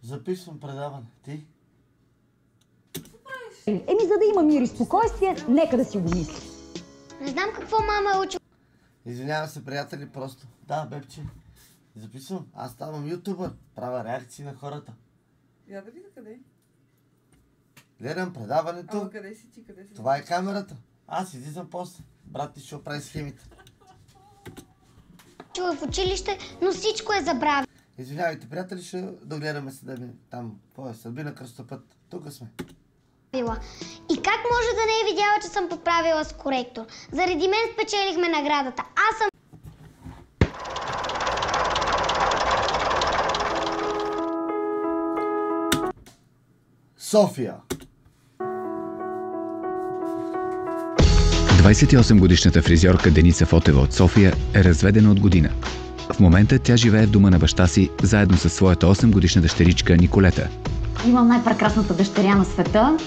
Записвам предаване. Ти? За да има мир и спокойствие, нека да си го мисли. Не знам какво мама е учила. Извинявам се, приятели, просто. Да, бебче. Записвам. Аз ставам ютубър. Правя реакции на хората. Я да видя къде. Гледам предаването. Ама къде си ти? Къде си? Това е камерата. Аз излизам после. Брат ти ще оправи схемите. Учила в училище, но всичко е забравила. Извинявайте, приятели, ще догледаме съдебни. Там, какво е? Съдби на кръстопът. Тук сме. И как може да не е видяла, че съм поправила с коректор? Заради мен спечелихме наградата. Аз съм... София. 28-годишната фризьорка Деница Фотева от София е разведена от година. В момента тя живее в дома на баща си, заедно със своята 8-годишна дъщеричка Николета. Имам най-прекрасната дъщеря на света.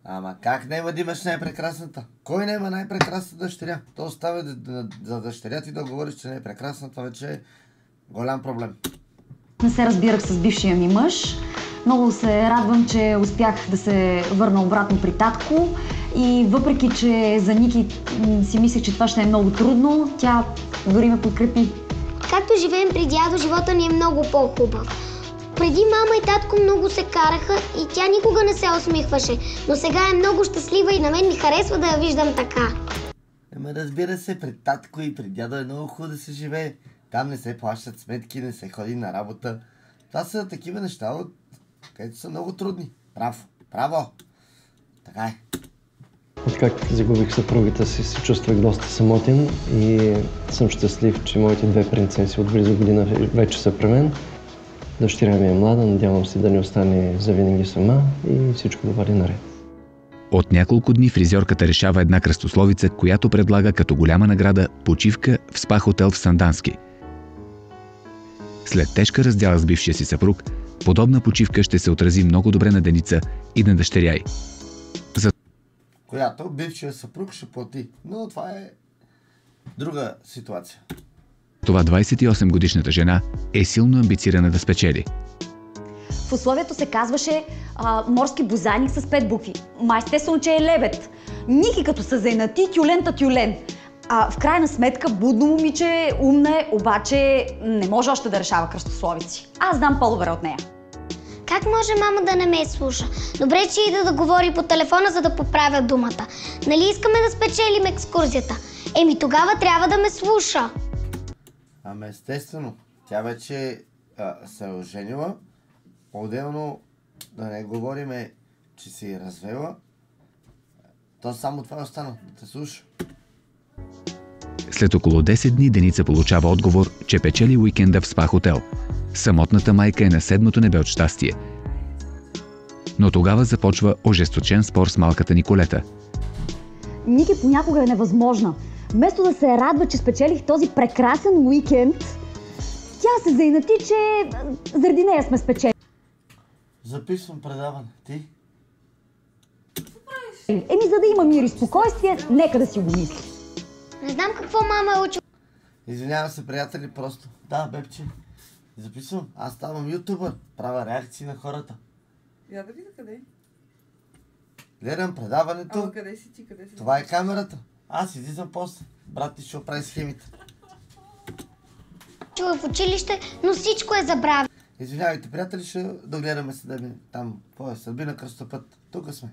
Ама как няма да имаш най-прекрасната? Кой няма най-прекрасната дъщеря? То оставя за дъщеря ти да говориш, че не е прекрасна, това вече е голям проблем. Не се разбирах с бившия ми мъж. Много се радвам, че успях да се върна обратно при татко. И въпреки, че за Ники си мислех, че това ще е много трудно, тя дори ме подкрепи. Както живеем при дядо, живота ни е много по-хубав. Преди мама и татко много се караха и тя никога не се усмихваше. Но сега е много щастлива и на мен ми харесва да я виждам така. Ама разбира се, при татко и при дядо е много хубаво да се живее. Там не се плащат сметки, не се ходи на работа. Това са такива неща, където са много трудни. Браво! Браво! Така е. Откак загубих съпругата си, се чувствах доста самотен и съм щастлив, че моите две принцеси от близо година вече са при мен. Дъщеря ми е млада, надявам се да не остане завинаги сама и всичко да върви наред. От няколко дни фризьорката решава една кръстословица, която предлага като голяма награда почивка в спа хотел в Сандански. След тежка раздяла с бившия си съпруг, подобна почивка ще се отрази много добре на Деница и на дъщеря й. Която бившия съпруг ще плати. Но това е друга ситуация. Това 28-годишната жена е силно амбицирана да спечели. В условието се казваше морски бозайник с 5 букви. Естествено, че е лебед. Ники като са заинати, тюлента тюлен. В крайна сметка, будно момиче, умна е, обаче не може още да решава кръстословици. Аз знам по-добре от нея. Как може мама да не ме слуша? Добре, че ида да говори по телефона, за да поправя думата. Нали искаме да спечелим екскурзията? Тогава трябва да ме слуша. Ама естествено, тя вече се е оженила. Отделно да не говориме, че се е развела. То само това остана, да те слуша. След около 10 дни Деница получава отговор, че печели уикенда в спа хотел. Самотната майка е на 7-то небе от щастие. Но тогава започва ожесточен спор с малката Николета. Ники понякога е невъзможна. Вместо да се радва, че спечелих този прекрасен уикенд, тя се заинати, че заради нея сме спечели. Записвам предаване. Ти? За да има мир и спокойствие, нека да си го мисли. Не знам какво мама е учила. Извинявам се, приятели, просто. Да, бебче. Записвам. Аз ставам ютубър. Правя реакции на хората. Я да видя къде. Гледам предаването. Ама къде си ти? Къде си? Това е камерата. Аз излизам после. Брат ти ще оправи схемите. Учила в училище, но всичко е забравила. Извинявайте, приятели, ще догледаме съдебни. Там, какво е? Съдби на кръстопът. Тук сме.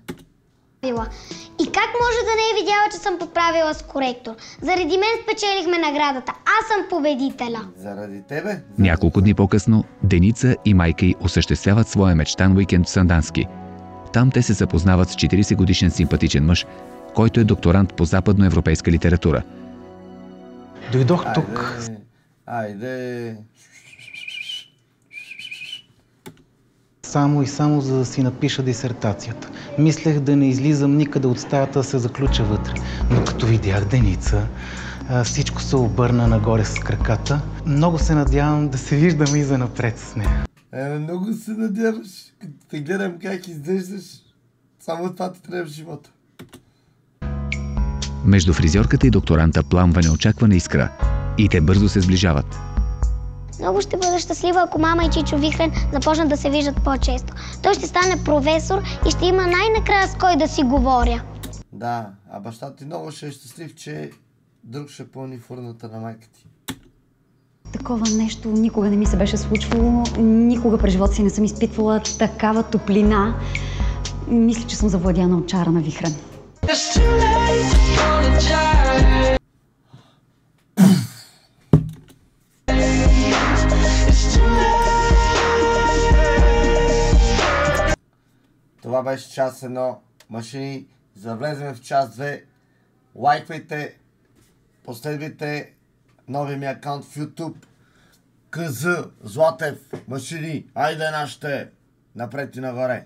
И как може да не е видяла, че съм поправила с коректор? Заради мен спечелихме наградата. Аз съм победителя. Заради тебе? Няколко дни по-късно Деница и майка й осъществяват своя мечтан уикенд в Сандански. Там те се запознават с 40-годишен симпатичен мъж, който е докторант по западноевропейска литература. Дойдох тук. Айде. Само за да си напиша дисертацията. Мислех да не излизам никъде от стаята, да се заключа вътре. Но като видях Деница, всичко се обърна нагоре с краката. Много се надявам да се виждаме и занапред с нея. Много се надяваш. Като те гледам как изглеждаш, само това ти трябва в живота. Между фризьорката и докторанта пламва неочаквана искра и те бързо се сближават. Много ще бъда щастлива, ако мама и Чичо Вихрен започнат да се виждат по-често. Той ще стане професор и ще има най-накрая с кой да си говоря. Да, а баща ти много ще е щастлив, че друг ще пълни фурната на майка ти. Такова нещо никога не ми се беше случвало. Никога през живота си не съм изпитвала такава топлина. Мисля, че съм завладяна от чара на Вихрен. Това беше част 1. Машини, за да влезем в част 2. Лайквайте, последвайте новия ми акаунт в YouTube. КЗ Златев Машини. Айде нашите! Напред и нагоре.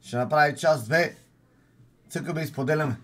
Ще направи част 2. Цъкаме и споделяме.